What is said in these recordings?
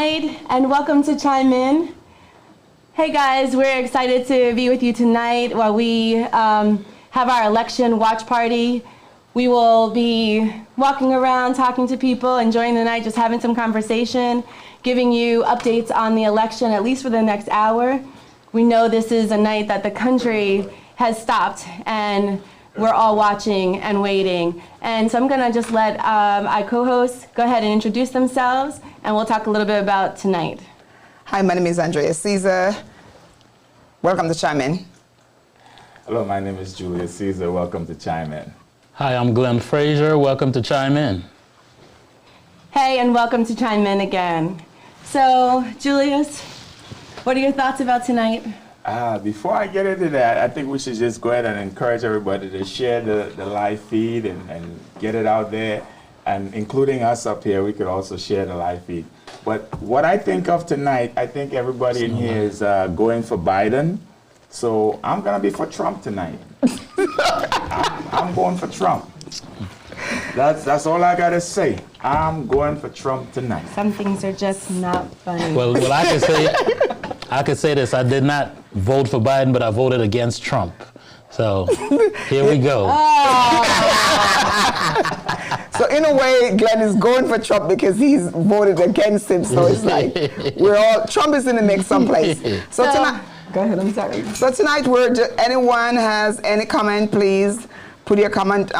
night, and welcome to Chime In. Hey guys, we're excited to be with you tonight while we have our election watch party. We will be walking around, talking to people, enjoying the night, just having some conversation, giving you updates on the election, at least for the next hour. We know this is a night that the country has stopped, and we're all watching and waiting. And so I'm gonna just let our co-hosts go ahead and introduce themselves, and we'll talk a little bit about tonight. Hi, my name is Andrea Caesar. Welcome to Chime In. Hello, my name is Julius Caesar. Welcome to Chime In. Hi, I'm Glenn Frazier. Welcome to Chime In. Hey, and welcome to Chime In again. So, Julius, what are your thoughts about tonight? Before I get into that, I think we should just go ahead and encourage everybody to share the live feed and get it out there. And including us up here, we could also share the live feed. But what I think of tonight, I think everybody in here is going for Biden. So I'm going to be for Trump tonight. I'm going for Trump. That's all I got to say. I'm going for Trump tonight. Some things are just not funny. Well, I could say this. I did not vote for Biden, but I voted against Trump. So here we go. So in a way, Glenn is going for Trump because he's voted against him. So it's like Trump is in the mix someplace. So tonight, go ahead. I'm sorry. So tonight, anyone has any comment, please put your comment.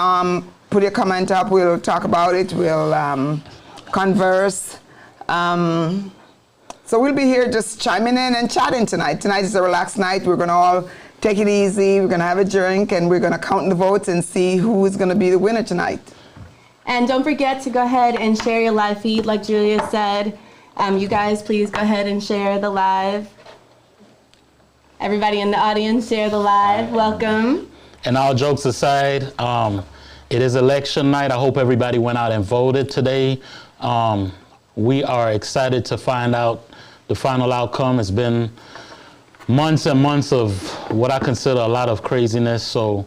Put your comment up. We'll talk about it. We'll converse. So we'll be here just chiming in and chatting tonight. Tonight is a relaxed night. We're going to all take it easy. We're going to have a drink, and we're going to count the votes and see who is going to be the winner tonight. And don't forget to go ahead and share your live feed, like Julia said. You guys, please go ahead and share the live. Everybody in the audience, share the live. Welcome. And all jokes aside, it is election night. I hope everybody went out and voted today. We are excited to find out the final outcome. It's been months and months of what I consider a lot of craziness. So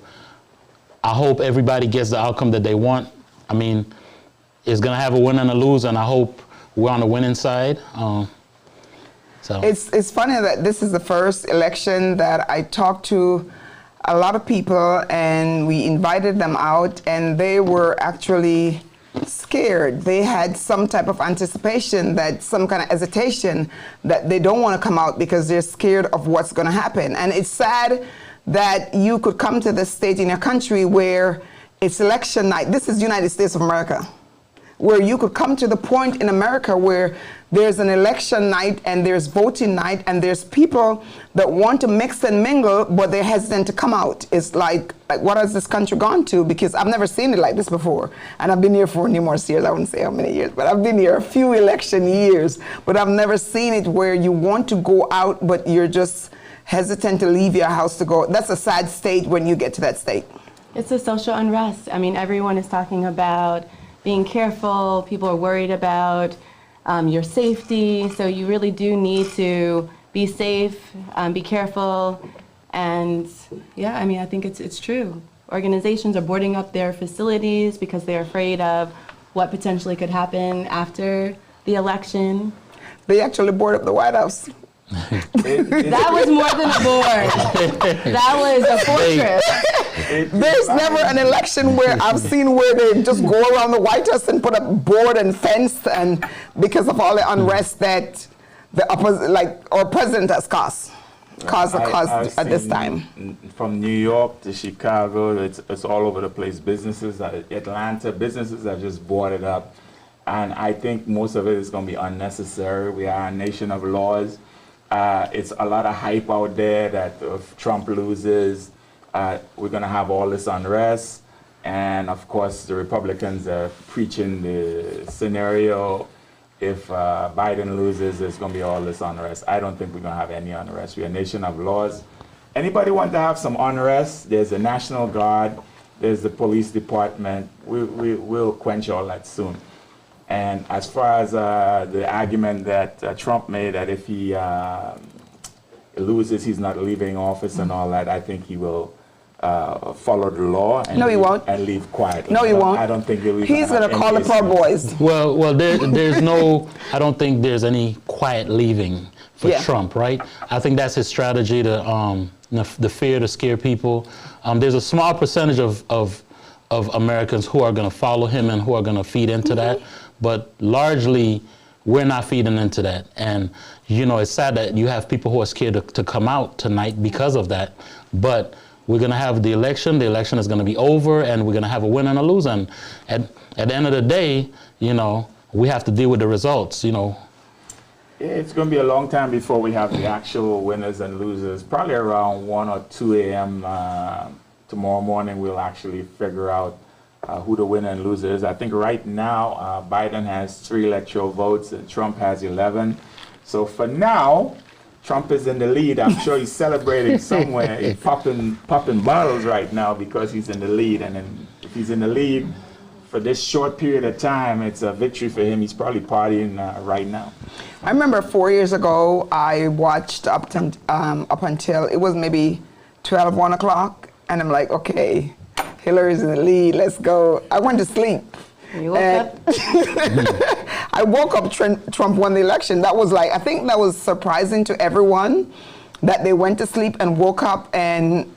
I hope everybody gets the outcome that they want. I mean, it's going to have a win and a lose, and I hope we're on the winning side. So it's funny that this is the first election that I talked to a lot of people, and we invited them out, and they were actually scared. They had some type of anticipation, that some kind of hesitation that they don't want to come out because they're scared of what's going to happen. And it's sad that you could come to this state in your country where it's election night. This is the United States of America, where you could come to the point in America where there's an election night and there's voting night and there's people that want to mix and mingle, but they're hesitant to come out. It's like what has this country gone to? Because I've never seen it like this before. And I've been here for numerous years. I wouldn't say how many years, but I've been here a few election years. But I've never seen it where you want to go out, but you're just hesitant to leave your house to go. That's a sad state when you get to that state. It's a social unrest. I mean, everyone is talking about being careful. People are worried about your safety. So you really do need to be safe, be careful. And yeah, I mean, I think it's true. Organizations are boarding up their facilities because they're afraid of what potentially could happen after the election. They actually boarded up the White House. That was more than a board. That was a fortress. There's never an election where I've seen where they just go around the White House and put up board and fence, and because of all the unrest that our president has caused at this time. From New York to Chicago, it's all over the place. Businesses, Atlanta, businesses have just boarded up. And I think most of it is going to be unnecessary. We are a nation of laws. It's a lot of hype out there that if Trump loses, we're going to have all this unrest. And of course, the Republicans are preaching the scenario. If Biden loses, there's going to be all this unrest. I don't think we're going to have any unrest. We're a nation of laws. Anybody want to have some unrest? There's the National Guard. There's the police department. We'll quench all that soon. And as far as the argument that Trump made, that if he loses, he's not leaving office and all that, I think he will follow the law and, No, he won't. and leave quietly. No, he won't. I don't think He's going to call the Proud Boys. Well, there's no. I don't think there's any quiet leaving for Trump, right? I think that's his strategy to the fear to scare people. There's a small percentage of Americans who are going to follow him and who are going to feed into that, but largely we're not feeding into that. And it's sad that you have people who are scared to come out tonight because of that. But we're going to have the election. The election is going to be over, and we're going to have a winner and a loser. And at the end of the day, we have to deal with the results. It's going to be a long time before we have the actual winners and losers. Probably around 1 or 2 a.m. Tomorrow morning, we'll actually figure out who the winner and loser is. I think right now, Biden has 3 electoral votes and Trump has 11. So for now, Trump is in the lead. I'm sure he's celebrating somewhere. He's popping bottles right now because he's in the lead. And then if he's in the lead for this short period of time, it's a victory for him. He's probably partying right now. I remember 4 years ago, I watched up until it was maybe 12, 1 o'clock. And I'm like, okay, Hillary's in the lead. Let's go. I went to sleep. You woke up? I woke up, Trump won the election. That was I think that was surprising to everyone that they went to sleep and woke up and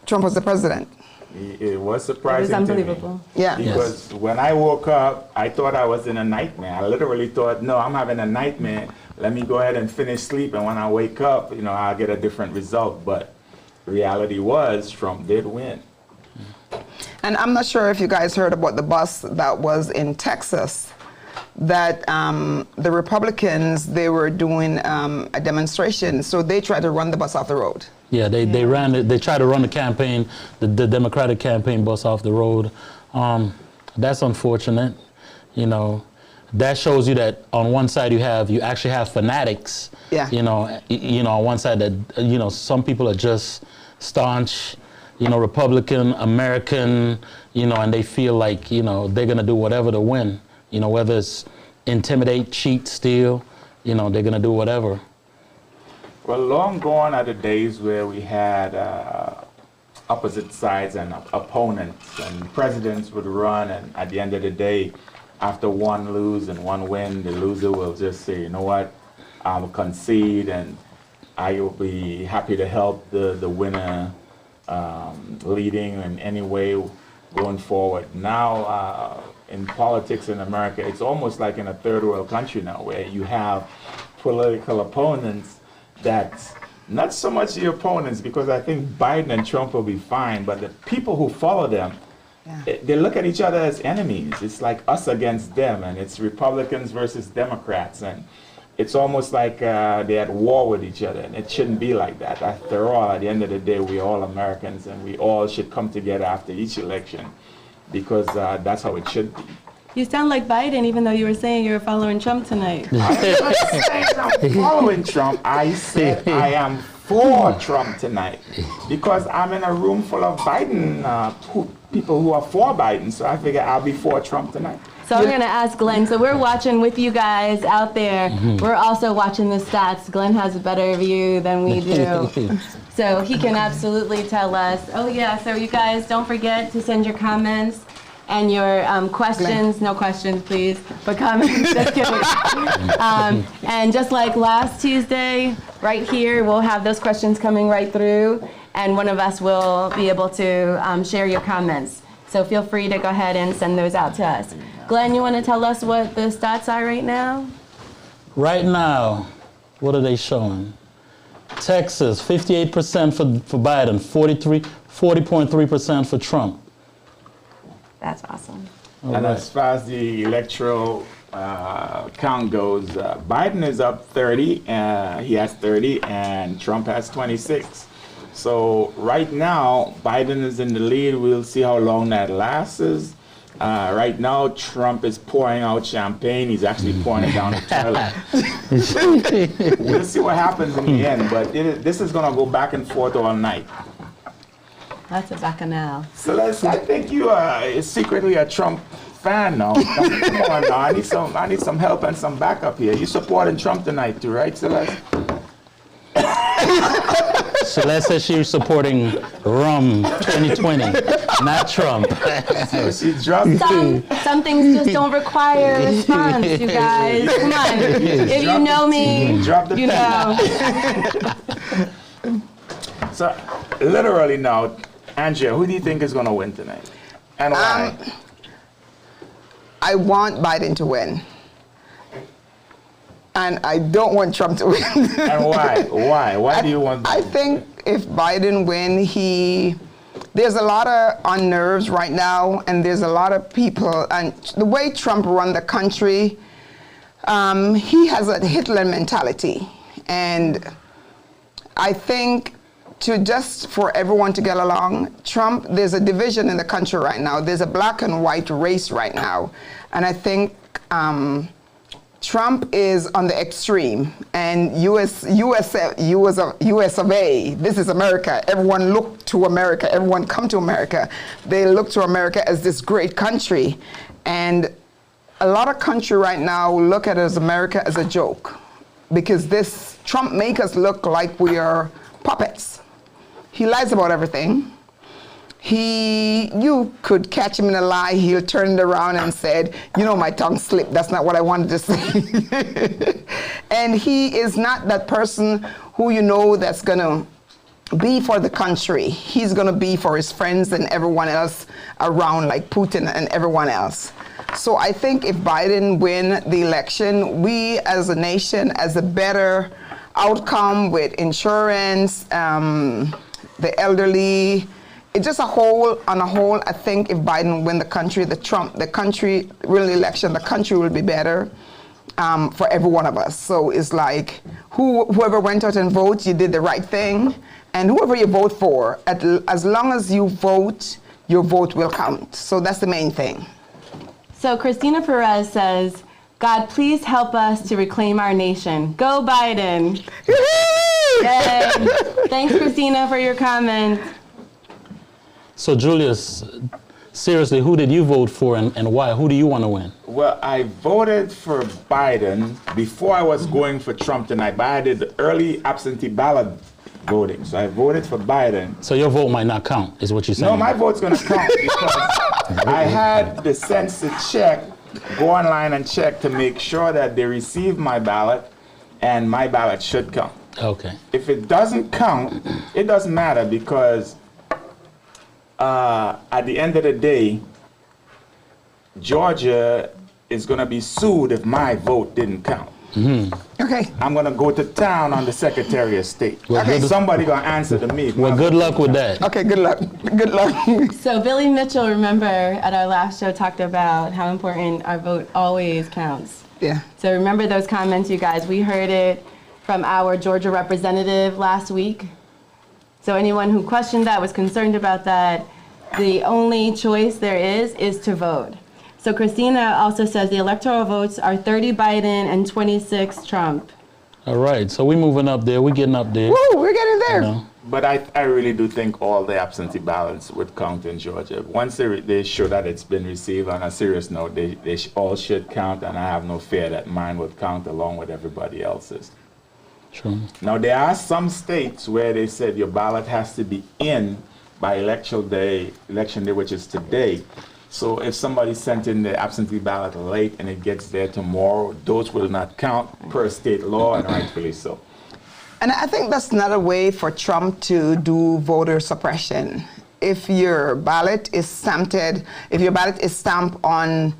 Trump was the president. It was surprising. It was unbelievable. To me. Yeah. Because when I woke up, I thought I was in a nightmare. I literally thought, no, I'm having a nightmare. Let me go ahead and finish sleep. And when I wake up, I'll get a different result. But reality was Trump did win. And I'm not sure if you guys heard about the bus that was in Texas, that the Republicans, they were doing a demonstration, so they tried to run the bus off the road. Yeah, they ran it. They tried to run the campaign, the Democratic campaign bus off the road. That's unfortunate. That shows you that on one side you actually have fanatics. Yeah. On one side that some people are just staunch, Republican, American, and they feel like, they're going to do whatever to win, whether it's intimidate, cheat, steal, they're going to do whatever. Well, long gone are the days where we had opposite sides and opponents, and presidents would run, and at the end of the day, after one lose and one win, the loser will just say, you know what, I'll concede, and I will be happy to help the winner leading in any way going forward. Now, in politics in America, it's almost like in a third world country now, where you have political opponents that's not so much the opponents, because I think Biden and Trump will be fine, but the people who follow them, they look at each other as enemies. It's like us against them, and it's Republicans versus Democrats, and it's almost like they're at war with each other, and it shouldn't be like that. After all, at the end of the day, we're all Americans, and we all should come together after each election, because that's how it should be. You sound like Biden, even though you were saying you were following Trump tonight. I'm not saying I'm following Trump. I said I am for Trump tonight, because I'm in a room full of Biden people who are for Biden, so I figure I'll be for Trump tonight. So I'm going to ask Glenn. So we're watching with you guys out there. We're also watching the stats. Glenn has a better view than we do. So he can absolutely tell us. Oh, yeah. So you guys, don't forget to send your comments and your questions. No questions, please, but comments. Just kidding. And just like last Tuesday, right here, we'll have those questions coming right through, and one of us will be able to share your comments. So feel free to go ahead and send those out to us. Glenn, you want to tell us what the stats are right now? Right now, what are they showing? Texas, 58% for Biden, 40.3% for Trump. That's awesome. And as far as the electoral count goes, Biden is up 30, he has 30, and Trump has 26. So right now, Biden is in the lead. We'll see how long that lasts. Right now, Trump is pouring out champagne. He's actually pouring it down the toilet. We'll see what happens in the end, but this is going to go back and forth all night. That's a bacchanal. Celeste, I think you are secretly a Trump fan now. Come on now, I need some help and some backup here. You supporting Trump tonight too, right, Celeste? Celeste says she's supporting Rum 2020, not Trump. She dropped Some things just don't require a response, you guys. Come on. If you know me, you know. So, literally now, Andrea, who do you think is going to win tonight? And why? I want Biden to win. And I don't want Trump to win. And why? Why? Why do you want I think if Biden win, there's a lot of unnerves right now, and there's a lot of people, and the way Trump run the country, he has a Hitler mentality. And I think for everyone to get along, Trump, there's a division in the country right now. There's a black and white race right now. And I think Trump is on the extreme, and US of A, this is America. Everyone look to America. Everyone come to America. They look to America as this great country. And a lot of country right now look at America as a joke, because this Trump make us look like we are puppets. He lies about everything. You could catch him in a lie, he'll turn it around and said, you know, my tongue slipped, that's not what I wanted to say. And he is not that person who you know that's gonna be for the country. He's gonna be for his friends and everyone else around, like Putin and everyone else. So I think if Biden win the election, we as a nation, as a better outcome with insurance, the elderly, it's just on a whole, I think if Biden win the country, the country win the election, the country will be better for every one of us. So it's like whoever went out and voted, you did the right thing. And whoever you vote for, as long as you vote, your vote will count. So that's the main thing. So Christina Perez says, God, please help us to reclaim our nation. Go Biden. Yay. Thanks, Christina, for your comment. So Julius, seriously, who did you vote for and why? Who do you want to win? Well, I voted for Biden before I was going for Trump tonight, but I did early absentee ballot voting. So I voted for Biden. So your vote might not count, is what you're saying? No, my vote's going to count because I had the sense to go online and check to make sure that they receive my ballot, and my ballot should count. Okay. If it doesn't count, it doesn't matter, because at the end of the day, Georgia is going to be sued if my vote didn't count. Mm-hmm. Okay. I'm going to go to town on the Secretary of State. Well, okay. Somebody going to answer to me. Well, good luck with that. Okay, good luck. Good luck. So Billy Mitchell, remember, at our last show talked about how important our vote always counts. Yeah. So remember those comments, you guys. We heard it from our Georgia representative last week. So anyone who questioned that, was concerned about that, the only choice there is to vote. So Christina also says the electoral votes are 30 Biden and 26 Trump. All right, so we're moving up there. We're getting up there. Woo, we're getting there. You know? But I really do think all the absentee ballots would count in Georgia. Once they show that it's been received, on a serious note, they all should count, and I have no fear that mine would count along with everybody else's. True. Now, there are some states where they said your ballot has to be in by election day, which is today. So if somebody sent in the absentee ballot late and it gets there tomorrow, those will not count per state law, and rightfully so. And I think that's another way for Trump to do voter suppression. If your ballot is stamped on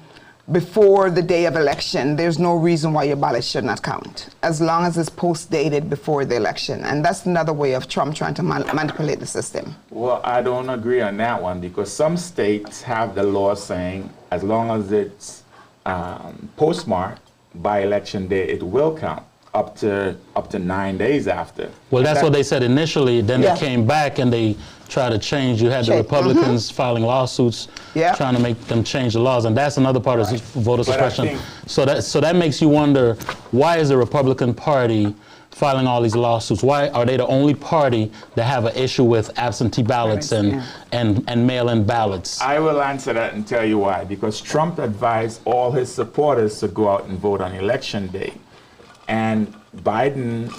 before the day of election, there's no reason why your ballot should not count, as long as it's post-dated before the election. And that's another way of Trump trying to manipulate the system. Well, I don't agree on that one, because some states have the law saying as long as it's postmarked by election day, it will count up to 9 days after. Well, that's what they said initially. Then Yeah. they came back and they tried to change. You had the Republicans filing lawsuits, trying to make them change the laws, and that's another part of voter suppression. So that makes you wonder, why is the Republican Party filing all these lawsuits? Why are they the only party that have an issue with absentee ballots and mail-in ballots? I will answer that and tell you why. Because Trump advised all his supporters to go out and vote on election day. And Biden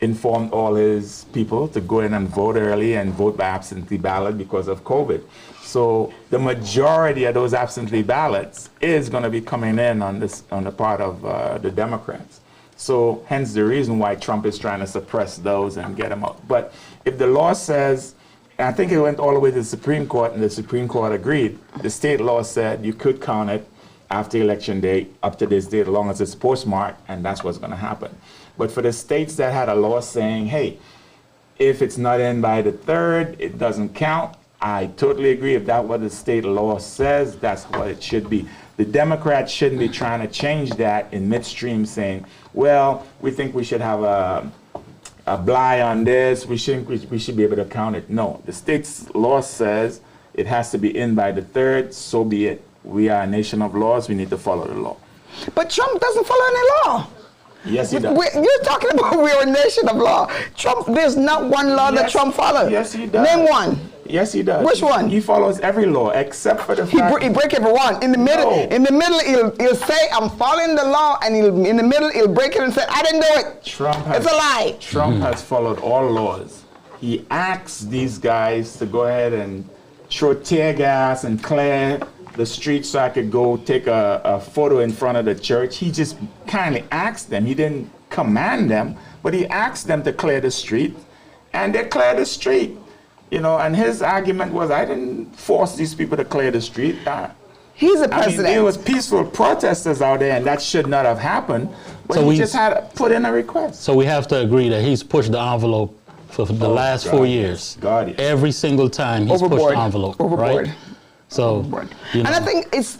informed all his people to go in and vote early and vote by absentee ballot because of COVID. So the majority of those absentee ballots is going to be coming in on the part of the Democrats. So hence the reason why Trump is trying to suppress those and get them out. But if the law says, and I think it went all the way to the Supreme Court, and the Supreme Court agreed, the state law said you could count it after election day up to this date as long as it's postmarked, and that's what's going to happen. But for the states that had a law saying, hey, if it's not in by the 3rd, it doesn't count, I totally agree. If that's what the state law says, that's what it should be. The Democrats shouldn't be trying to change that in midstream saying, well, we think we should have a bly on this, we should be able to count it. No, the state's law says it has to be in by the 3rd, so be it. We are a nation of laws, we need to follow the law. But Trump doesn't follow any law. Yes, he does. You're talking about we're a nation of law. Trump, there's not one law that Trump follows. Yes, he does. Name one. Yes, he does. Which one? He follows every law except for the fact He break every one. In the middle, No. in the middle, he'll say I'm following the law, and in the middle he'll break it and say I didn't do it. It's a lie. Trump has followed all laws. He asked these guys to go ahead and throw tear gas and clear the street so I could go take a photo in front of the church. He just kindly asked them. He didn't command them, but he asked them to clear the street, and they cleared the street. You know, and his argument was, I didn't force these people to clear the street. He's a I mean, president. there was peaceful protesters out there, and that should not have happened. But So he just had to put in a request. So we have to agree that he's pushed the envelope for the last 4 years. God, yes. Every single time he's pushed Overboard. the envelope, Overboard. right? So, you know. And I think it's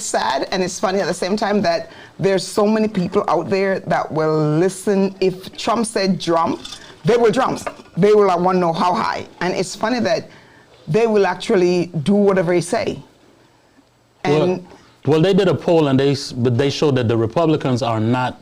sad and it's funny at the same time that there's so many people out there that will listen. If Trump said jump, they will jump. They will want to know how high. And it's funny that they will actually do whatever he say. And well, they did a poll and they showed that the Republicans are not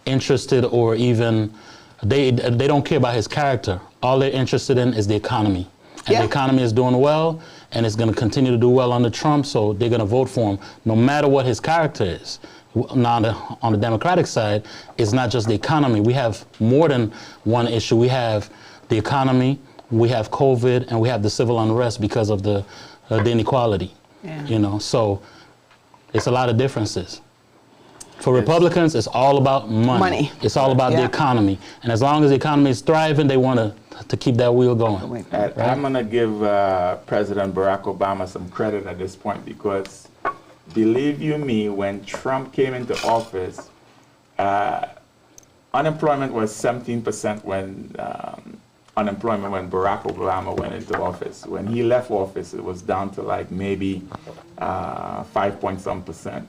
interested or even they don't care about his character. All they're interested in is the economy. And the economy is doing well, and it's going to continue to do well under Trump, so they're going to vote for him, no matter what his character is. Now, on the Democratic side, it's not just the economy. We have more than one issue. We have the economy, we have COVID, and we have the civil unrest because of the inequality. Yeah. You know, so it's a lot of differences. For Republicans, it's all about money. It's all about the economy. And as long as the economy is thriving, they want to keep that wheel going. Right? I'm going to give President Barack Obama some credit at this point because, believe you me, when Trump came into office, unemployment was 17% when Barack Obama went into office. When he left office, it was down to like maybe 5-point-some%.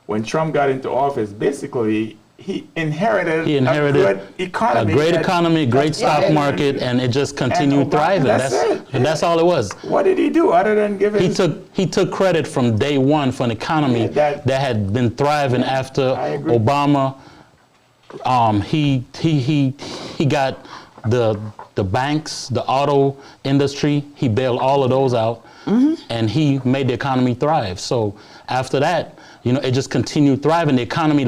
When Trump got into office, basically, he inherited a good economy. A great economy, great stock market, and it just continued thriving. That's all it was. What did he do other than give his... He took credit from day one for an economy that had been thriving after Obama. He got the banks, the auto industry, he bailed all of those out, and he made the economy thrive. So after that, you know, it just continued thriving. The economy,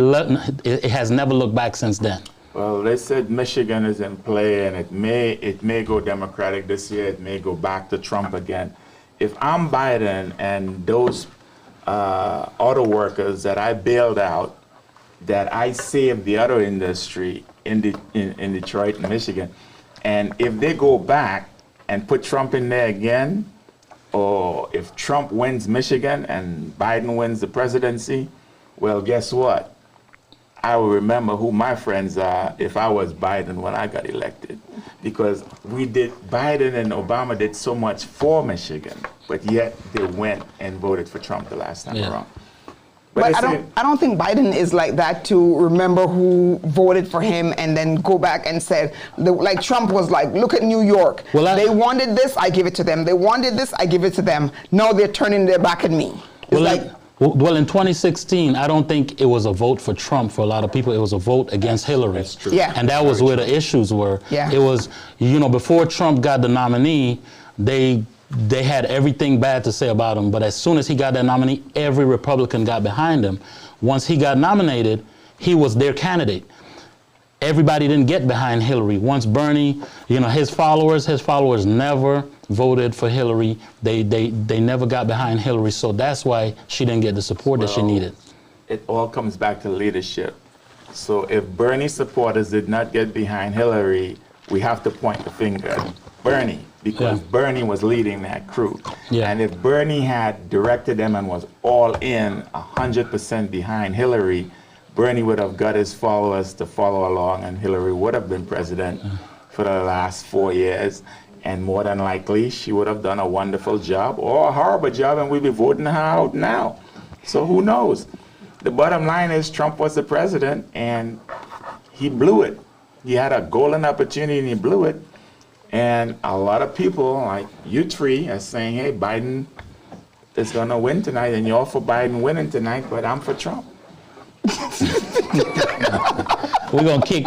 it has never looked back since then. Well, they said Michigan is in play, and it may go Democratic this year. It may go back to Trump again. If I'm Biden and those auto workers that I bailed out, that I saved the auto industry in Detroit and Michigan, and if they go back and put Trump in there again, or if Trump wins Michigan and Biden wins the presidency, well, guess what? I will remember who my friends are if I was Biden when I got elected. Because Biden and Obama did so much for Michigan, but yet they went and voted for Trump the last time around. But I don't think Biden is like that to remember who voted for him and then go back and said, like Trump was like, look at New York. Well, they wanted this, I give it to them. They wanted this, I give it to them. Now they're turning their back at me. Well, in 2016, I don't think it was a vote for Trump for a lot of people. It was a vote against Hillary. That's true. Yeah. And that was where the issues were. Yeah. It was, you know, before Trump got the nominee, they had everything bad to say about him, but as soon as he got that nominee, every Republican got behind him. Once he got nominated, he was their candidate. everybody didn't get behind Hillary. Once Bernie, his followers never voted for Hillary. They never got behind Hillary. So that's why she didn't get the support that she needed. It all comes back to leadership. So if Bernie supporters did not get behind Hillary, we have to point the finger at Bernie, because Bernie was leading that crew. Yeah. And if Bernie had directed them and was all in 100% behind Hillary, Bernie would have got his followers to follow along, and Hillary would have been president for the last 4 years. And more than likely, she would have done a wonderful job or a horrible job, and we'd be voting her out now. So who knows? The bottom line is Trump was the president, and he blew it. He had a golden opportunity, and he blew it. And a lot of people, like you three, are saying, hey, Biden is going to win tonight, and you're for Biden winning tonight, but I'm for Trump. We're gonna kick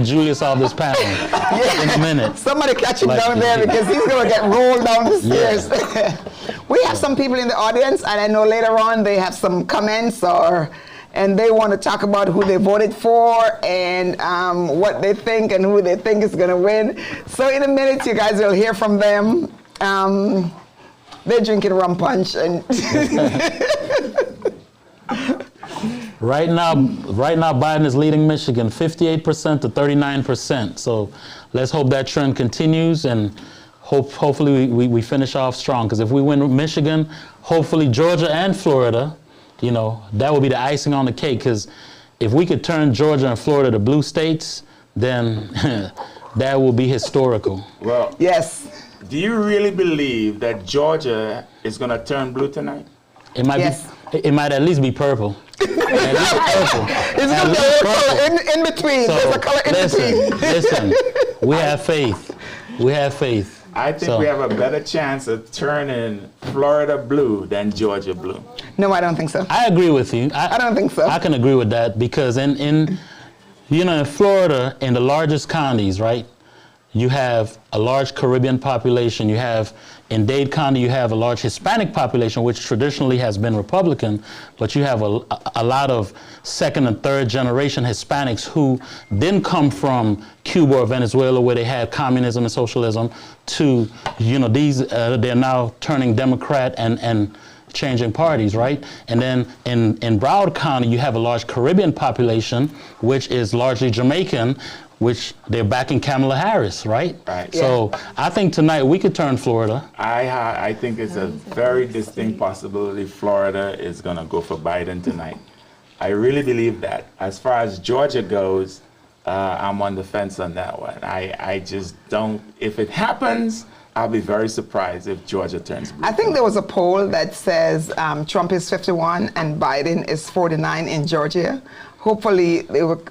Julius off this panel in a minute. Somebody catch him down there, because he's gonna get rolled down the stairs. Yeah. We have some people in the audience, and I know later on they have some comments and they want to talk about who they voted for and what they think and who they think is gonna win. So in a minute, you guys will hear from them. They're drinking rum punch and. Right now, Biden is leading Michigan 58% to 39%. So let's hope that trend continues, and hopefully we finish off strong. Because if we win Michigan, hopefully Georgia and Florida, that will be the icing on the cake. Because if we could turn Georgia and Florida to blue states, then that will be historical. Well, yes. Do you really believe that Georgia is going to turn blue tonight? It might it might at least be purple. At least purple. It's going to be a color in between. So, there's a color in between. Listen, we have faith. We have faith. I think we have a better chance of turning Florida blue than Georgia blue. No, I don't think so. I agree with you. I don't think so. I can agree with that, because in Florida, in the largest counties, right, you have a large Caribbean population. You have, in Dade County, you have a large Hispanic population, which traditionally has been Republican, but you have a lot of second and third generation Hispanics who didn't come from Cuba or Venezuela, where they had communism and socialism, to, they're now turning Democrat and changing parties, right? And then in Broward County, you have a large Caribbean population, which is largely Jamaican, which they're backing Kamala Harris, right? Right. Yeah. So I think tonight we could turn Florida. I think it's a very distinct possibility Florida is going to go for Biden tonight. I really believe that. As far as Georgia goes, I'm on the fence on that one. I just don't. If it happens, I'll be very surprised if Georgia turns blue. I think there was a poll that says Trump is 51 and Biden is 49 in Georgia. Hopefully they will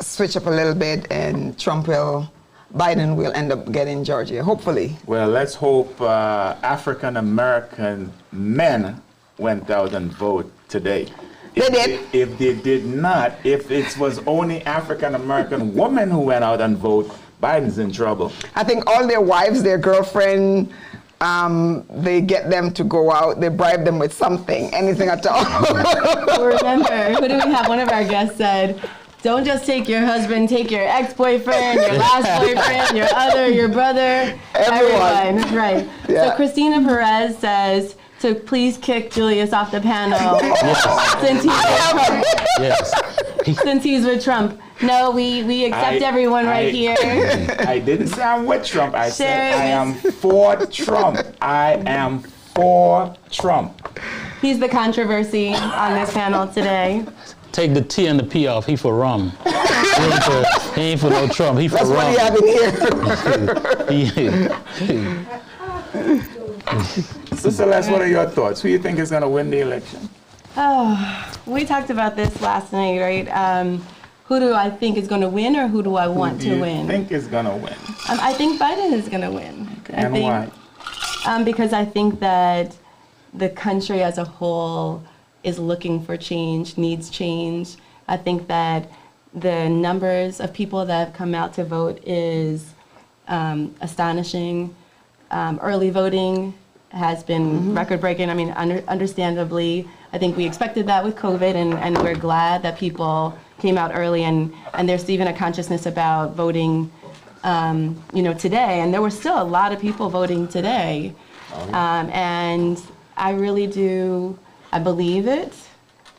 switch up a little bit, and Biden will end up getting Georgia, hopefully. Well, let's hope African American men went out and voted today. They did. If they did not, if it was only African American women who went out and voted, Biden's in trouble. I think all their wives, their girlfriend, they get them to go out. They bribe them with something, anything at all. Remember, who do we have? One of our guests said, don't just take your husband, take your ex-boyfriend, your last boyfriend, your brother, everyone. Right. Yeah. So Christina Perez says, to please kick Julius off the panel since he's with Trump. No, we accept everyone right here. I didn't say I'm with Trump. I said I am for Trump. I am for Trump. He's the controversy on this panel today. Take the T and the P off. He for rum. He ain't for no Trump. He for That's rum. What he having here. So Celeste, what are your thoughts? Who do you think is going to win the election? Oh, we talked about this last night, right? Who do I think is going to win, or who do I want to win? Who do you think is going to win? I think Biden is going to win. And why? Because I think that the country as a whole is looking for change, needs change. I think that the numbers of people that have come out to vote is astonishing. Early voting has been record-breaking. I mean, understandably, I think we expected that with COVID, and we're glad that people came out early, and there's even a consciousness about voting, today. And there were still a lot of people voting today. And I really do, I believe it.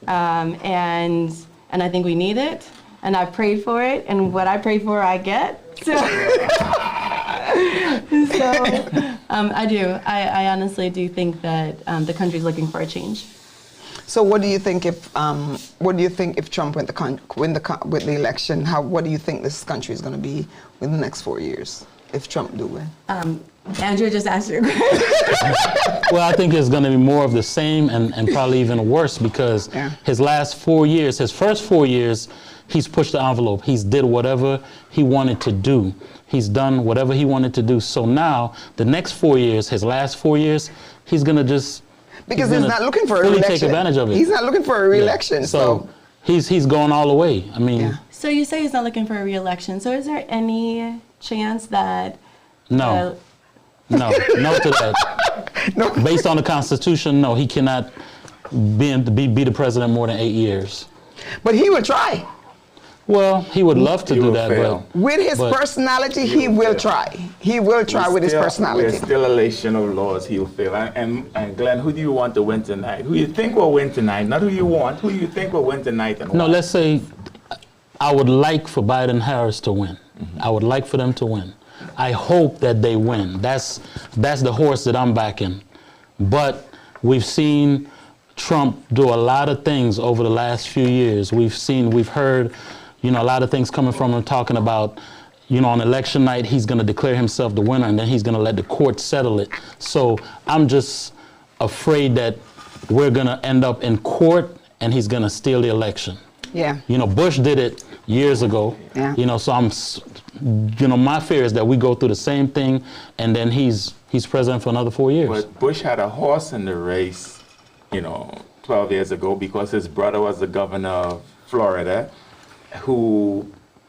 And I think we need it. And I've prayed for it. And what I pray for, I get. So, I do. I honestly do think that the country's looking for a change. So what do you think if Trump win the election? What do you think this country is going to be in the next 4 years if Trump do win? Andrew just asked you. Well, I think it's going to be more of the same and probably even worse because his last 4 years, his first 4 years, he's pushed the envelope. He's did whatever he wanted to do. He's done whatever he wanted to do. So now, the next 4 years, his last 4 years, he's going to just... Because he's not looking for a re-election. Take advantage of it. He's not looking for a re-election. Yeah. So he's going all the way. I mean... Yeah. So you say he's not looking for a re-election. So is there any chance that... No. No to that. No. Based on the Constitution, no, he cannot be the president more than 8 years. But he will try. Well, he would love to do that, fail. but... With his personality, he will try. He will try with his personality. We're still a nation of laws, he'll fail. And Glenn, who do you want to win tonight? Who you think will win tonight? Not who you want, who you think will win tonight and No, why? let's say I would like for Biden-Harris to win. I would like for them to win. I hope that they win. That's the horse that I'm backing. But we've seen Trump do a lot of things over the last few years. We've heard, a lot of things coming from him talking about, on election night, he's going to declare himself the winner and then he's going to let the court settle it. So I'm just afraid that we're going to end up in court and he's going to steal the election. Yeah. Bush did it years ago. Yeah. So my fear is that we go through the same thing and then he's president for another 4 years. But Bush had a horse in the race, 12 years ago because his brother was the governor of Florida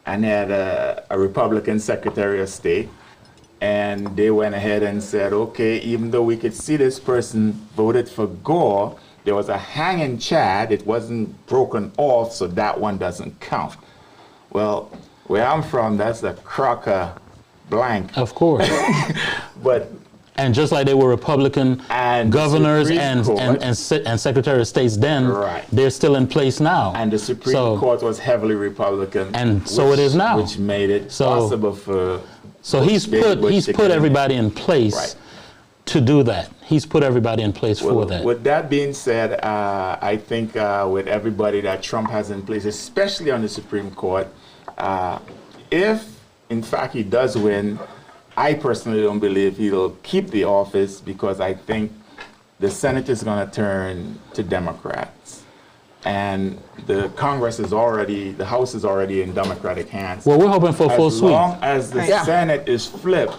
and had a Republican Secretary of State. And they went ahead and said, okay, even though we could see this person voted for Gore, there was a hanging chad. It wasn't broken off, so that one doesn't count. Well, where I'm from, that's a Crocker blank. Of course. But and just like they were Republican and governors and Secretary of States then, they're still in place now. And the Supreme Court was heavily Republican. And so it is now. Which made it possible for... So he's put everybody in place to do that. He's put everybody in place for that. With that being said, I think with everybody that Trump has in place, especially on the Supreme Court, if in fact he does win, I personally don't believe he'll keep the office because I think the Senate is going to turn to Democrats. And the Congress is already, the House is already in Democratic hands. Well, we're hoping for a full sweep. As long as the Senate is flipped,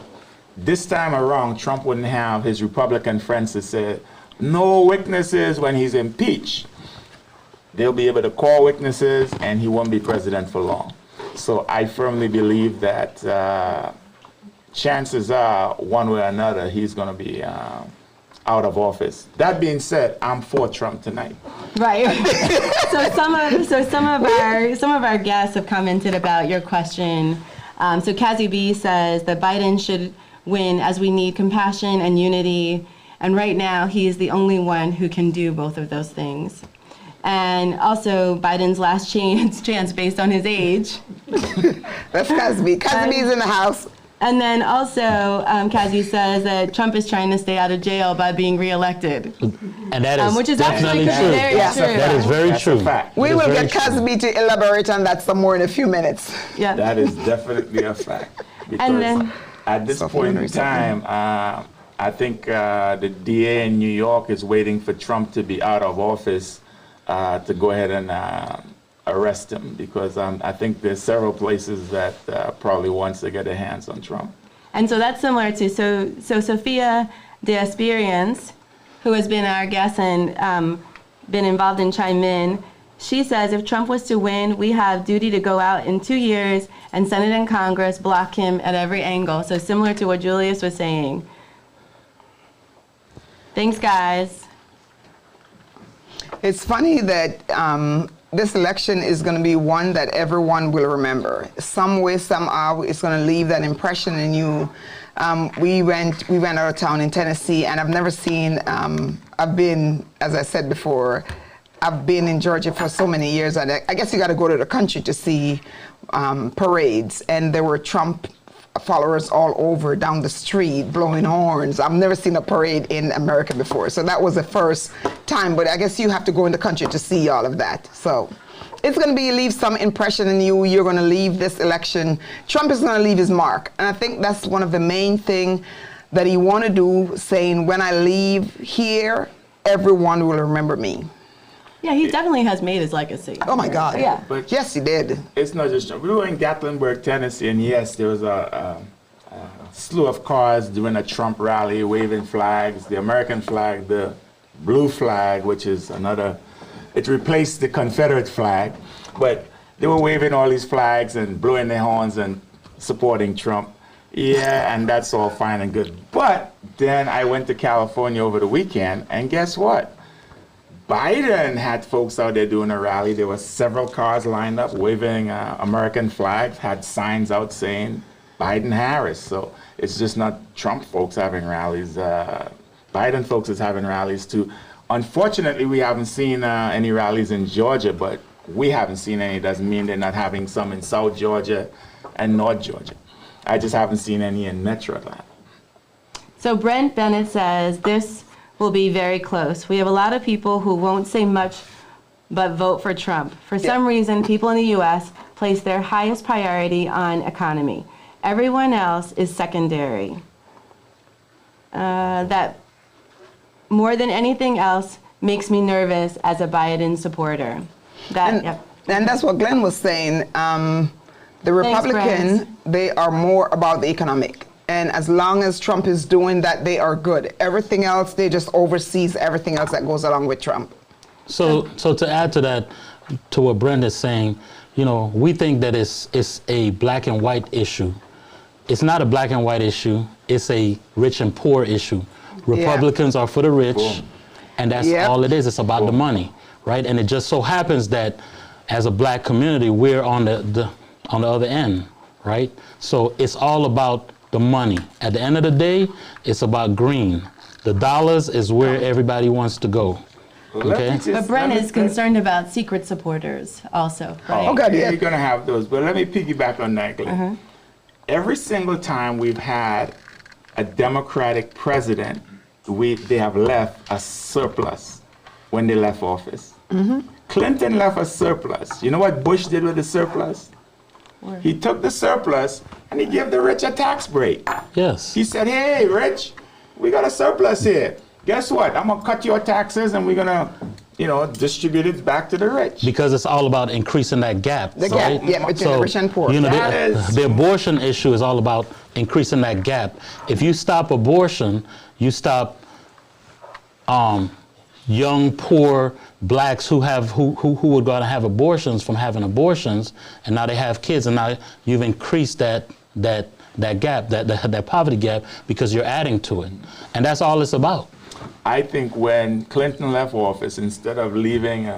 this time around, Trump wouldn't have his Republican friends to say, no witnesses when he's impeached. They'll be able to call witnesses and he won't be president for long. So I firmly believe that chances are, one way or another, he's going to be out of office. That being said, I'm for Trump tonight. Right. So some of our guests have commented about your question. So Kazi B says that Biden should win as we need compassion and unity, and right now he is the only one who can do both of those things. And also Biden's last chance based on his age. That's Kazi. Kazi is in the house. And then also, Kazi says that Trump is trying to stay out of jail by being reelected. And that is which is definitely actually true. very true. That is very That's true. a fact. We will get Kazi to elaborate on that some more in a few minutes. Yeah. That is definitely a fact. And then, at this point in time, I think the DA in New York is waiting for Trump to be out of office to go ahead and arrest him, because I think there's several places that probably wants to get their hands on Trump. and so that's similar to, so Sophia de Esperience, who has been our guest and been involved in Chime In, she says if Trump was to win, we have duty to go out in 2 years and Senate and Congress block him at every angle. So similar to what Julius was saying. Thanks, guys. It's funny that this election is going to be one that everyone will remember. Some way, somehow, it's going to leave that impression in you. We went out of town in Tennessee, and I've never seen. I've been, as I said before, I've been in Georgia for so many years, and I guess you got to go to the country to see parades, and there were Trump followers all over down the street blowing horns. I've never seen a parade in America before, so that was the first time. But I guess you have to go in the country to see all of that. So it's going to leave some impression in you. You're going to leave this election. Trump is going to leave his mark, and I think that's one of the main thing that he want to do, saying, when I leave here, everyone will remember me. Yeah, he definitely has made his legacy. Oh my God. Yeah. But yes, he did. it's not just Trump. We were in Gatlinburg, Tennessee, and yes, there was a slew of cars doing a Trump rally, waving flags, the American flag, the blue flag, which is another, it replaced the Confederate flag, but they were waving all these flags and blowing their horns and supporting Trump. Yeah, and that's all fine and good. But then I went to California over the weekend, and guess what? Biden had folks out there doing a rally. There were several cars lined up waving American flags, had signs out saying Biden-Harris. So it's just not Trump folks having rallies. Biden folks is having rallies too. Unfortunately, we haven't seen any rallies in Georgia, but we haven't seen any. Doesn't mean they're not having some in South Georgia and North Georgia. I just haven't seen any in Metro Atlanta. So Brent Bennett says this will be very close. We have a lot of people who won't say much but vote for Trump. For some reason, people in the U.S. place their highest priority on economy. Everyone else is secondary. That more than anything else makes me nervous as a Biden supporter. And that's what Glenn was saying. The Republicans, they are more about the economic. And as long as Trump is doing that, they are good. Everything else, they just oversees everything else that goes along with Trump. So to add to that, to what Brent is saying, you know, we think that it's a black and white issue. It's not a black and white issue. It's a rich and poor issue. Republicans are for the rich, and that's all it is. It's about the money, right? And it just so happens that as a black community, we're on the other end, right? So it's all about the money. At the end of the day, it's about green. The dollars is where everybody wants to go. Okay. But Brent is concerned about secret supporters also, right? Oh, God, You're going to have those. But let me piggyback on that, Glenn. Every single time we've had a Democratic president, they have left a surplus when they left office. Clinton left a surplus. You know what Bush did with the surplus? He took the surplus and he gave the rich a tax break. Yes. He said, hey, rich, we got a surplus here. Guess what? I'm going to cut your taxes and we're going to, you know, distribute it back to the rich. Because it's all about increasing that gap. The gap, between the rich and poor. You know, the abortion issue is all about increasing that gap. If you stop abortion, you stop young, poor blacks who were going to have abortions from having abortions, and now they have kids, and now you've increased that gap, that poverty gap, because you're adding to it, and that's all it's about. I think when Clinton left office, instead of leaving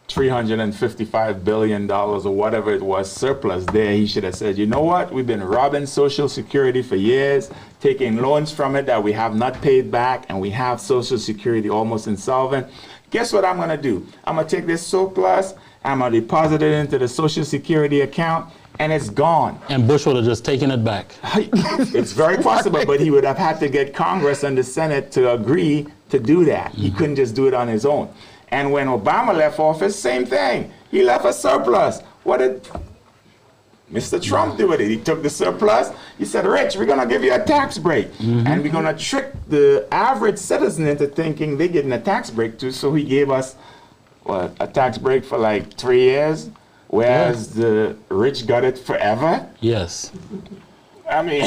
$355 billion or whatever it was surplus there, he should have said, you know what, we've been robbing Social Security for years, taking loans from it that we have not paid back, and we have Social Security almost insolvent. Guess what I'm going to do? I'm going to take this surplus, I'm going to deposit it into the Social Security account, and it's gone. And Bush would have just taken it back. It's very possible, but he would have had to get Congress and the Senate to agree to do that. He couldn't just do it on his own. And when Obama left office, same thing. He left a surplus. What did Mr. Trump do with it? He took the surplus. He said, Rich, we're going to give you a tax break. And we're going to trick the average citizen into thinking they're getting a tax break too. So he gave us, what, a tax break for like 3 years, whereas the rich got it forever? Yes. I mean,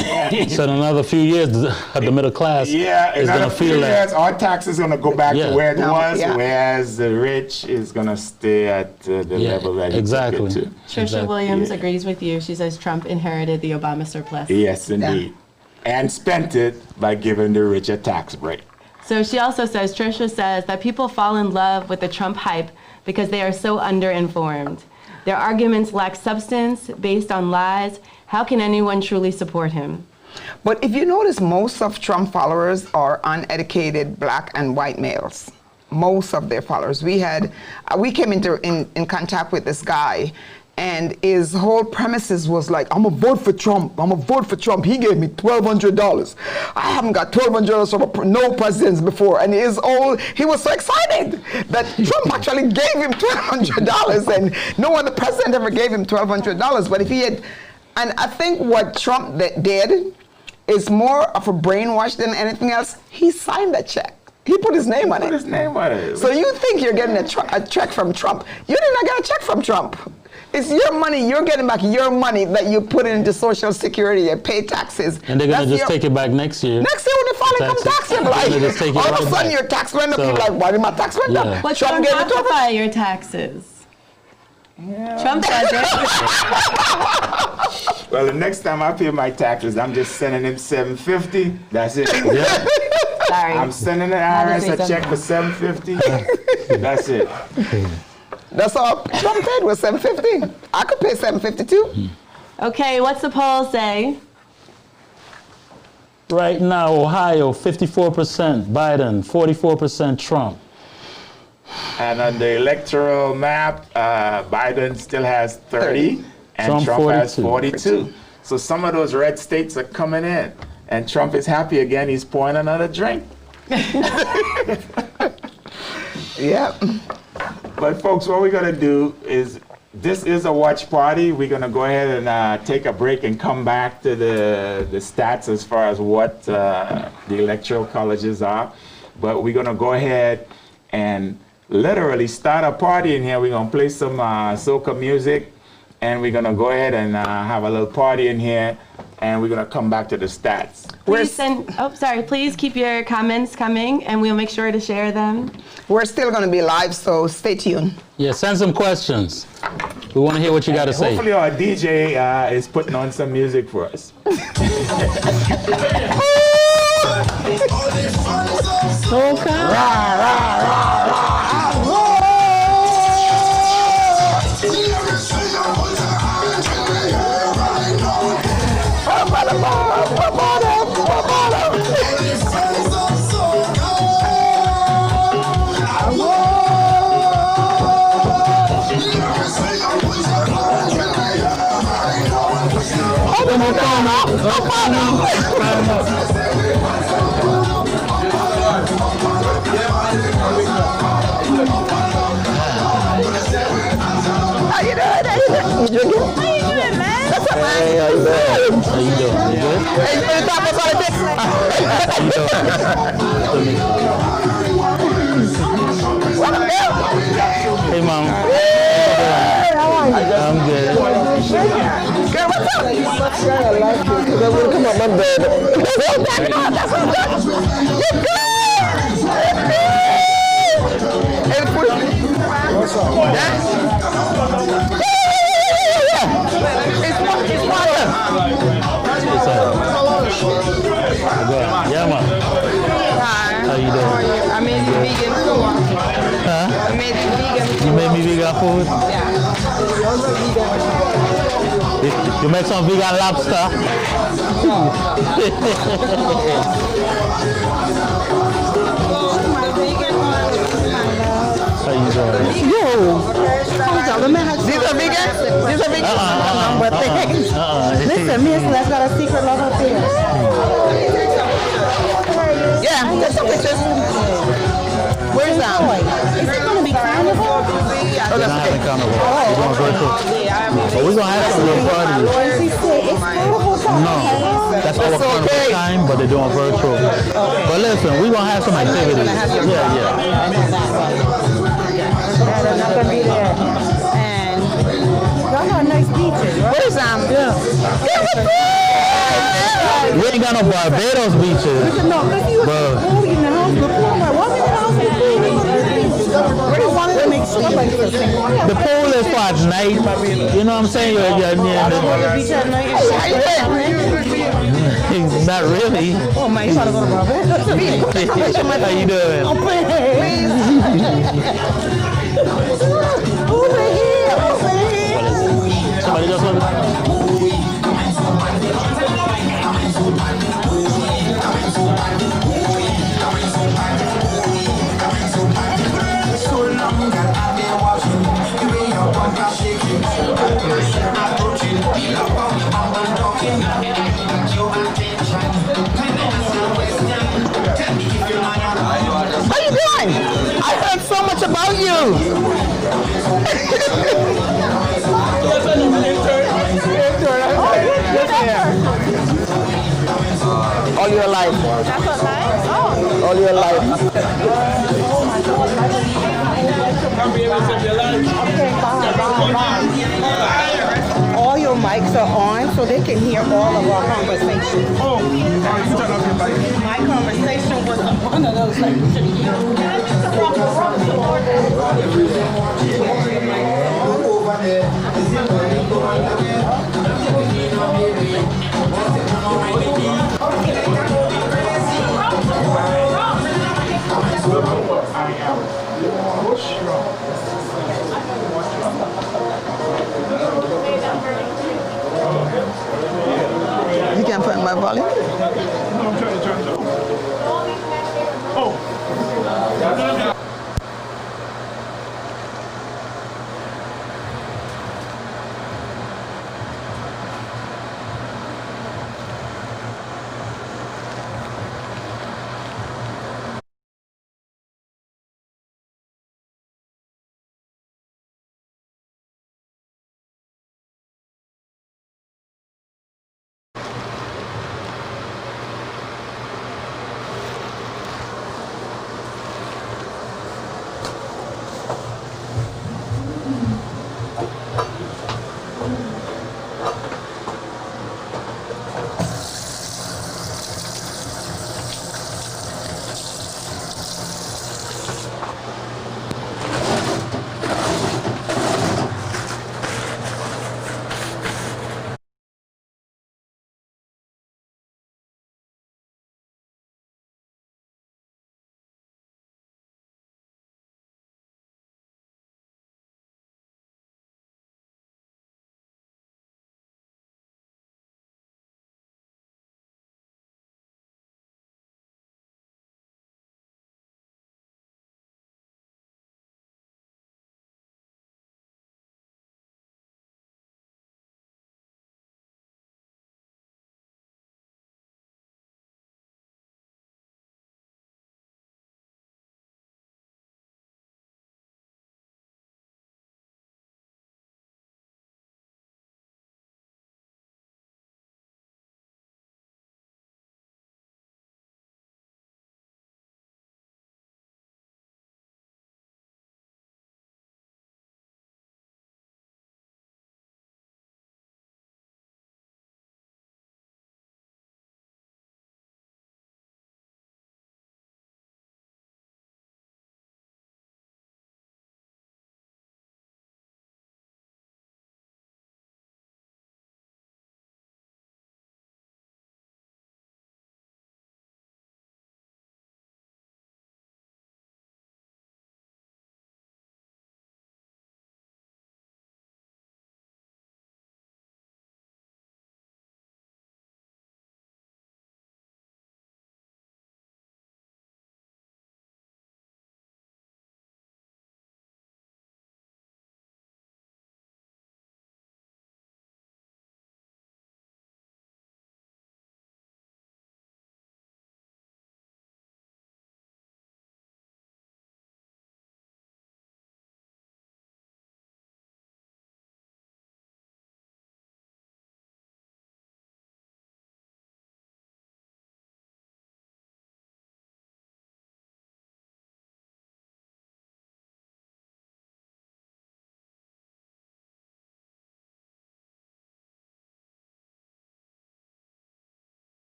so in another few years, the middle class is going to feel that. Our taxes are going to go back to where it was, whereas the rich is going to stay at the level that he took it to. Trisha Williams agrees with you. She says Trump inherited the Obama surplus. Yes, indeed. And spent it by giving the rich a tax break. So she also says, Trisha says that people fall in love with the Trump hype, because they are so underinformed. Their arguments lack substance based on lies. How can anyone truly support him? But if you notice, most of Trump followers are uneducated black and white males. Most of their followers. We came in contact with this guy, and his whole premises was like, I'm gonna vote for Trump. I'm gonna vote for Trump. He gave me $1,200. I haven't got $1,200 from no presidents before. And he was so excited that Trump actually gave him $1,200, and no other president ever gave him $1,200. But if he had, and I think what Trump did is more of a brainwash than anything else. He signed that check. He put his name on it. Put his name on it. So you think you're getting a check from Trump. You did not get a check from Trump. It's your money. You're getting back your money that you put into Social Security and pay taxes. And they're going to just take it back next year. Next year when they finally come tax you, like, all of a sudden your tax went up. You're like, why did my tax went up? But Trump gave it to your taxes. Yeah. Trump does it. Well, the next time I pay my taxes, I'm just sending him $750. That's it. Yeah. Sorry. I'm sending the IRS a check for $750. That's it. That's all Trump paid was $750. I could pay $750 too. Okay, what's the poll say? Right now, Ohio, 54% Biden, 44% Trump. And on the electoral map, Biden still has 30, and Trump has 42. So some of those red states are coming in, and Trump is happy again. He's pouring another drink. Yeah. But folks, what we're gonna do is, this is a watch party. We're gonna go ahead and take a break and come back to the stats as far as what the electoral colleges are. But we're gonna go ahead and literally start a party in here. We're gonna play some soca music, and we're gonna go ahead and have a little party in here, and we're gonna come back to the stats. Please keep your comments coming, and we'll make sure to share them. We're still gonna be live, so stay tuned. Yeah, send some questions. We want to hear what you got to say. Hopefully our DJ is putting on some music for us. How you doing? Man? That's all right. Hey, how you doing? How you doing? You good? Hey, you ready to talk about politics? How you doing? What up, man? Hey, Mom. How are you? I'm good. Girl, what's up? I like you because I want to come up my bed. That's what I'm doing. You're good. What's up? Yeah, man. Hi. How you doing? I made you vegan food. Huh? I made you vegan. You made me vegan food? Yeah. You make some vegan lobster? How you doing? These are vegan? These are vegan? Listen, Miss, let's got a secret love up here. Yeah, take some pictures. Where's that? Is it going to be carnival? We're not having carnival. We're going virtual. But we're going to have some little parties. It's carnival time. No, that's our carnival time, but they're doing virtual. But listen, we're going to have some activities. Yeah. They're not going to be there. And y'all got nice beaches, right? Where's that? We ain't got no Barbados beaches. No, because you were in the house before. I'm like, what's in the house before? Where do you want to make stuff like this? The pool is for at night. You know what I'm saying? The beach at night. Not really. Oh, man, you want to go to Barbados? How you doing? Oh, please. Over here, over here. Somebody just want How you doing? I heard so much about you. All your life. That's what life? Oh. All your life. Okay, bye. All your mics are on so they can hear all of our conversations. Oh, you turn off your mic. My conversation was on one of those You can put my volume. No, I'm trying to turn it off. Oh.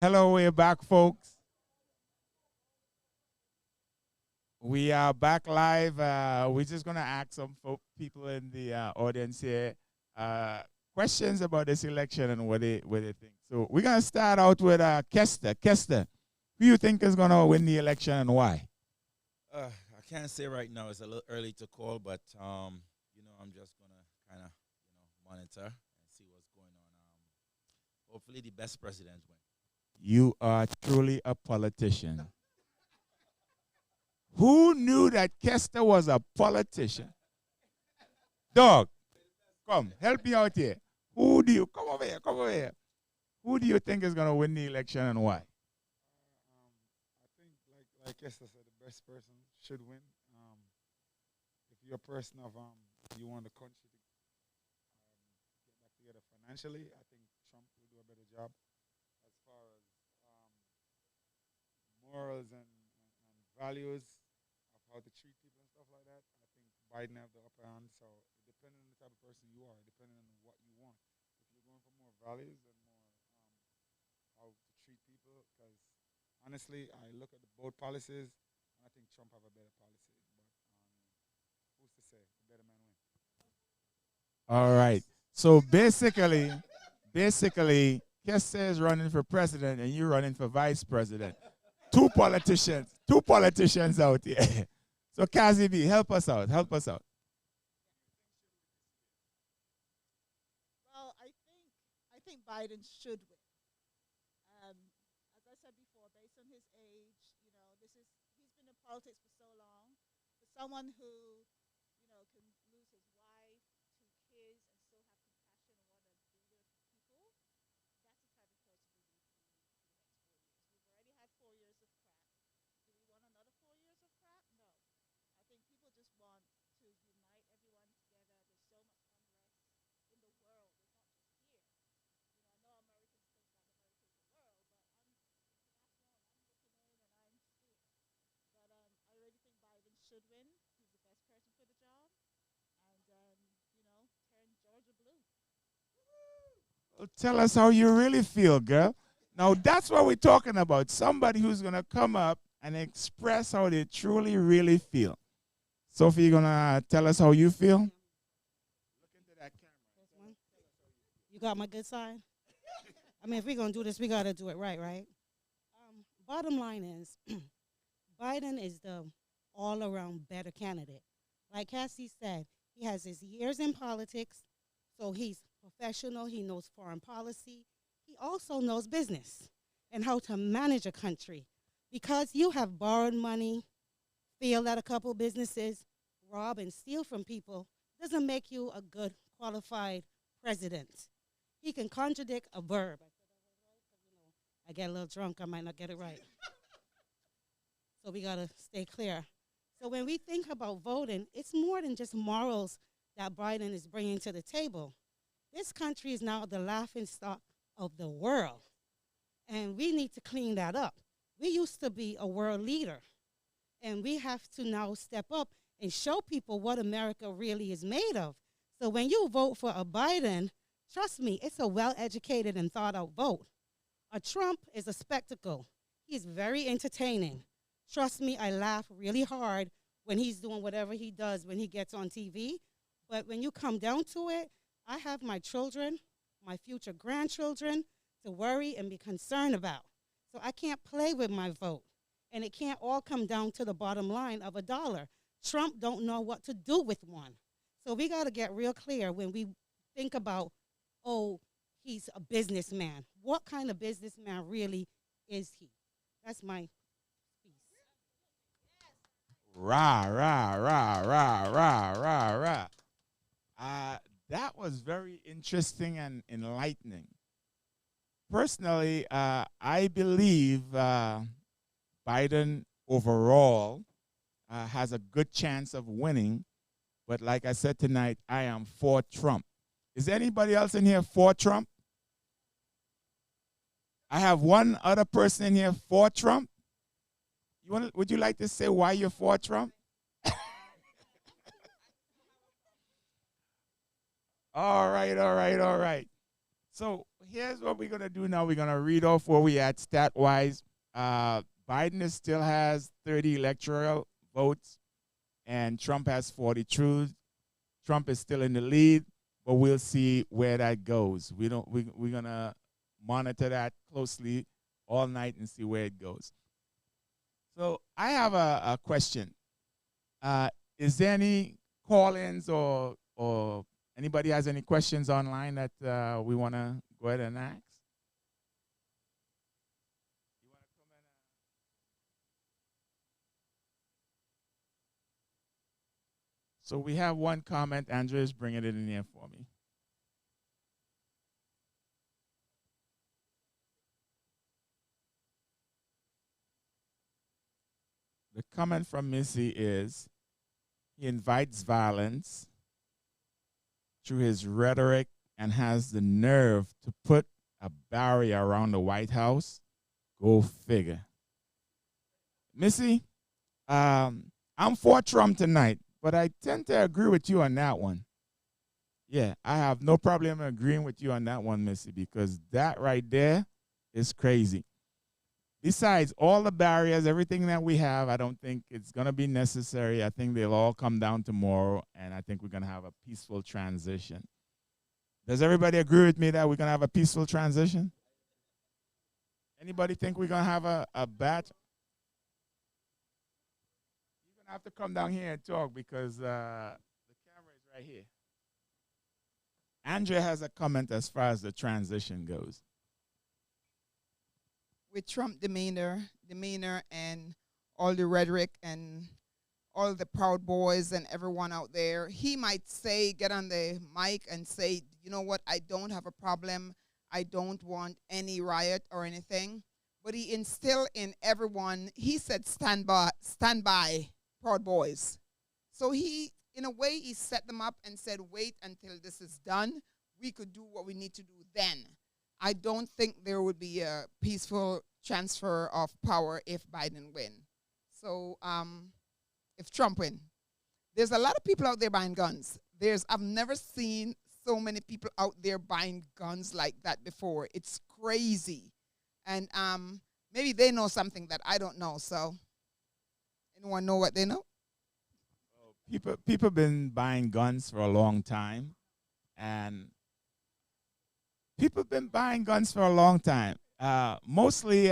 Hello, we're back, folks. We are back live. We're just going to ask some people in the audience here questions about this election and what they think. So we're going to start out with Kester. Kester, who you think is going to win the election and why? I can't say right now. It's a little early to call, but you know, I'm just gonna kind of, monitor and see what's going on. Hopefully, the best president win. You are truly a politician. Who knew that Kester was a politician? Dog, come help me out here. Who do you come over here? Come over here. Who do you think is gonna win the election and why? I think, like Esther said, the best person should win. If you're a person of you want the country to get back together financially, I think Trump will do a better job. As far as morals and values of how to treat people and stuff like that, I think Biden have the upper hand. So depending on the type of person you are, depending on what you want, if you're going for more values and more how to treat people, because honestly, I look at both policies, and I think Trump have a better policy. But who's to say? The better man win. All right. So basically, Kester is running for president and you're running for vice president. Two politicians out here. So Kazi B, help us out. Well, I think Biden should win. As I said before, based on his age, he's been in politics for so long. For someone who, can lose his wife, 2 kids, and still have compassion and want to be there for people, that's the type of person we need for the next 4 years. We've already had 4 years of crap. Do we want another 4 years of crap? No. I think people just want to unite everyone together. There's so much unrest in the world. It's not just here. I know Americans think that America is the world, but I'm international and I'm looking in and I'm seeing. But I really think Biden should win. He's the best person for the job. And turn Georgia blue. Well, tell us how you really feel, girl. Now that's what we're talking about. Somebody who's gonna come up and express how they truly, really feel. Sophie, you gonna tell us how you feel? Look into that camera. You got my good side? I mean, if we're going to do this, we got to do it right? Bottom line is, Biden is the all-around better candidate. Like Cassie said, he has his years in politics, so he's professional. He knows foreign policy. He also knows business and how to manage a country. Because you have borrowed money, failed at a couple businesses, rob and steal from people, doesn't make you a good, qualified president. He can contradict a verb. I get a little drunk, I might not get it right. So we got to stay clear. So when we think about voting, it's more than just morals that Biden is bringing to the table. This country is now the laughingstock of the world, and we need to clean that up. We used to be a world leader, and we have to now step up and show people what America really is made of. So when you vote for a Biden, trust me, it's a well-educated and thought-out vote. A Trump is a spectacle. He's very entertaining. Trust me, I laugh really hard when he's doing whatever he does when he gets on TV. But when you come down to it, I have my children, my future grandchildren to worry and be concerned about. So I can't play with my vote. And it can't all come down to the bottom line of $1. Trump don't know what to do with one. So we got to get real clear when we think about, oh, he's a businessman. What kind of businessman really is he? That's my piece. Rah, rah, rah, rah, rah, rah, rah. That was very interesting and enlightening. Personally, I believe Biden overall has a good chance of winning. But like I said tonight, I am for Trump. Is anybody else in here for Trump? I have one other person in here for Trump. Would you like to say why you're for Trump? All right. So here's what we're gonna do now. We're gonna read off where we at stat wise. Biden still has 30 electoral votes, and Trump has 42. Trump is still in the lead, but we'll see where that goes. We're gonna monitor that closely all night and see where it goes. So I have a question. Is there any call-ins or anybody has any questions online that we want to go ahead and ask? So we have one comment. Andrea is bringing it in here for me. The comment from Missy is, he invites violence through his rhetoric and has the nerve to put a barrier around the White House. Go figure. Missy, I'm for Trump tonight, but I tend to agree with you on that one. Yeah, I have no problem agreeing with you on that one, Missy, because that right there is crazy. Besides all the barriers, everything that we have, I don't think it's going to be necessary. I think they'll all come down tomorrow, and I think we're going to have a peaceful transition. Does everybody agree with me that we're going to have a peaceful transition? Anybody think we're going to have a bad? You're going to have to come down here and talk because the camera is right here. Andrea has a comment as far as the transition goes. With Trump demeanor and all the rhetoric and all the Proud Boys and everyone out there, he might say, get on the mic and say, you know what, I don't have a problem. I don't want any riot or anything. But he instilled in everyone, he said, stand by, Proud Boys. So he, in a way, he set them up and said, wait until this is done. We could do what we need to do then. I don't think there would be a peaceful transfer of power if Biden win. So if Trump win, there's a lot of people out there buying guns. I've never seen so many people out there buying guns like that before. It's crazy. And maybe they know something that I don't know. So anyone know what they know? People been buying guns for a long time, and people have been buying guns for a long time. Mostly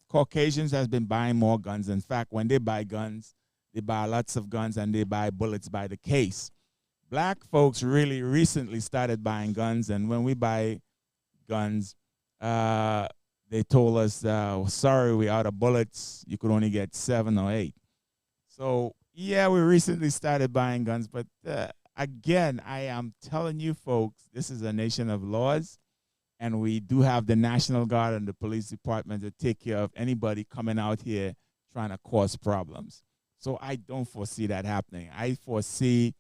Caucasians has been buying more guns. In fact, when they buy guns, they buy lots of guns and they buy bullets by the case. Black folks really recently started buying guns, and when we buy guns, they told us, sorry, we're out of bullets. You could only get 7 or 8. So, yeah, we recently started buying guns, but again, I am telling you folks, this is a nation of laws, and we do have the National Guard and the police department to take care of anybody coming out here trying to cause problems. So I don't foresee that happening. I foresee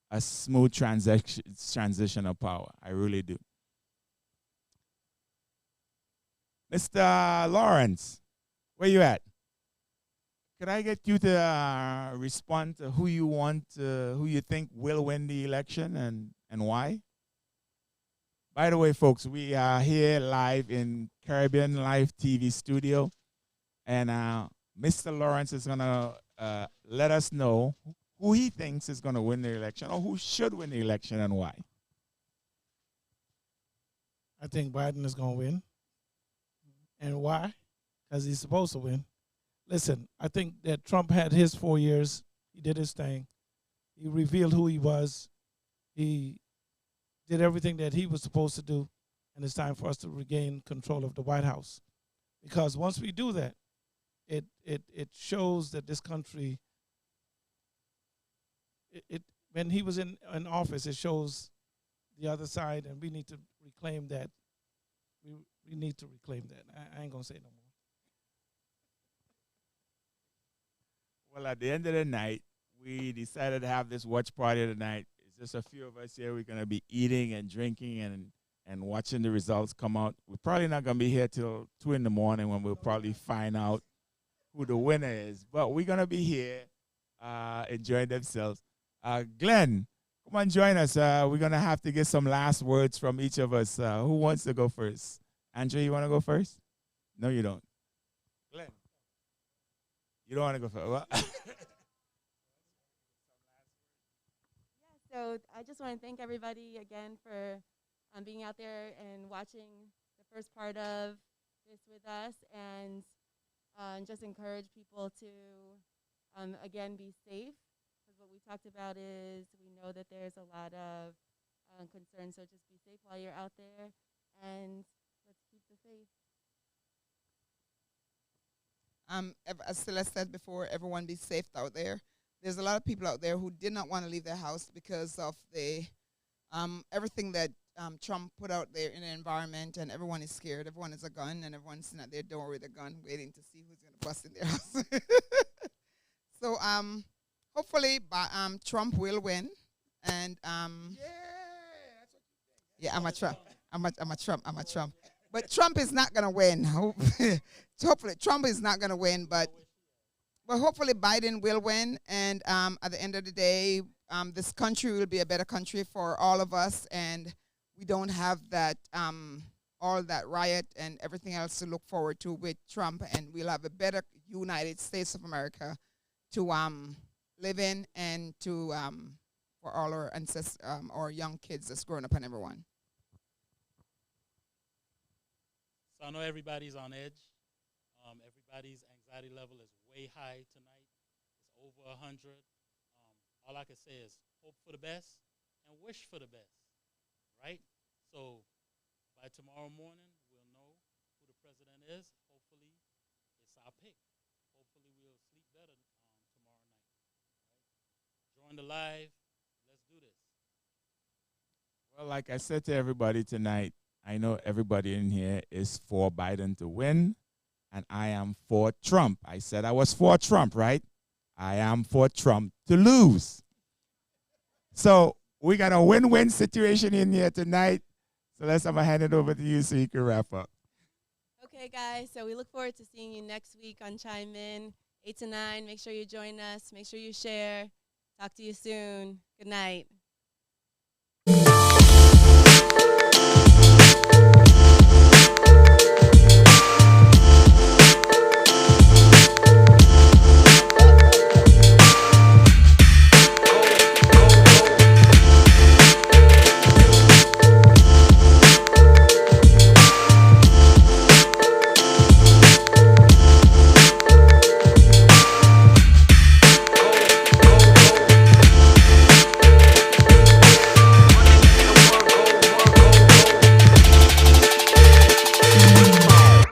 a smooth transition of power. I really do. Mr. Lawrence, where you at? Could I get you to respond to who you want, who you think will win the election and why? By the way, folks, we are here live in Caribbean Live TV studio, and Mr. Lawrence is going to let us know who he thinks is going to win the election or who should win the election and why. I think Biden is going to win. And why? Because he's supposed to win. Listen, I think that Trump had his 4 years. He did his thing. He revealed who he was. He did everything that he was supposed to do. And it's time for us to regain control of the White House. Because once we do that, it shows that this country, when he was in office, it shows the other side, and we need to reclaim that. We need to reclaim that. I ain't going to say no more. Well, at the end of the night, we decided to have this watch party tonight. It's just a few of us here. We're going to be eating and drinking and watching the results come out. We're probably not going to be here till 2 in the morning when we'll probably find out who the winner is. But we're going to be here enjoying themselves. Glenn, Come on, join us. We're going to have to get some last words from each of us. Who wants to go first? Andrew, you want to go first? No, you don't. Glenn, you don't want to go first. What? So I just want to thank everybody again for being out there and watching the first part of this with us, and just encourage people to, again, be safe. Because what we talked about is we know that there's a lot of concerns, so just be safe while you're out there, and let's keep the faith. As Celeste said before, everyone be safe out there. There's a lot of people out there who did not want to leave their house because of the everything that Trump put out there in the environment, and everyone is scared. Everyone has a gun, and everyone's sitting at their door with a gun, waiting to see who's going to bust in their house. So hopefully, Trump will win, and yeah, I'm a Trump. I'm a Trump. I'm a Trump. But Trump is not going to win. Hopefully, Trump is not going to win, but hopefully Biden will win, and at the end of the day, this country will be a better country for all of us, and we don't have that all that riot and everything else to look forward to with Trump, and we'll have a better United States of America to live in, and to for all our ancestors, our young kids that's growing up, and everyone. So I know everybody's on edge. Everybody's anxiety level is way high tonight. It's over 100. All I can say is hope for the best and wish for the best, right? So by tomorrow morning, we'll know who the president is. Hopefully, it's our pick. Hopefully, we'll sleep better tomorrow night, right? Join the live. Let's do this. Well, like I said to everybody tonight, I know everybody in here is for Biden to win, and I am for Trump. I said I was for Trump, right? I am for Trump to lose. So we got a win-win situation in here tonight. So I'm going to hand it over to you so you can wrap up. Okay, guys, so we look forward to seeing you next week on Chime In, 8 to 9. Make sure you join us. Make sure you share. Talk to you soon. Good night.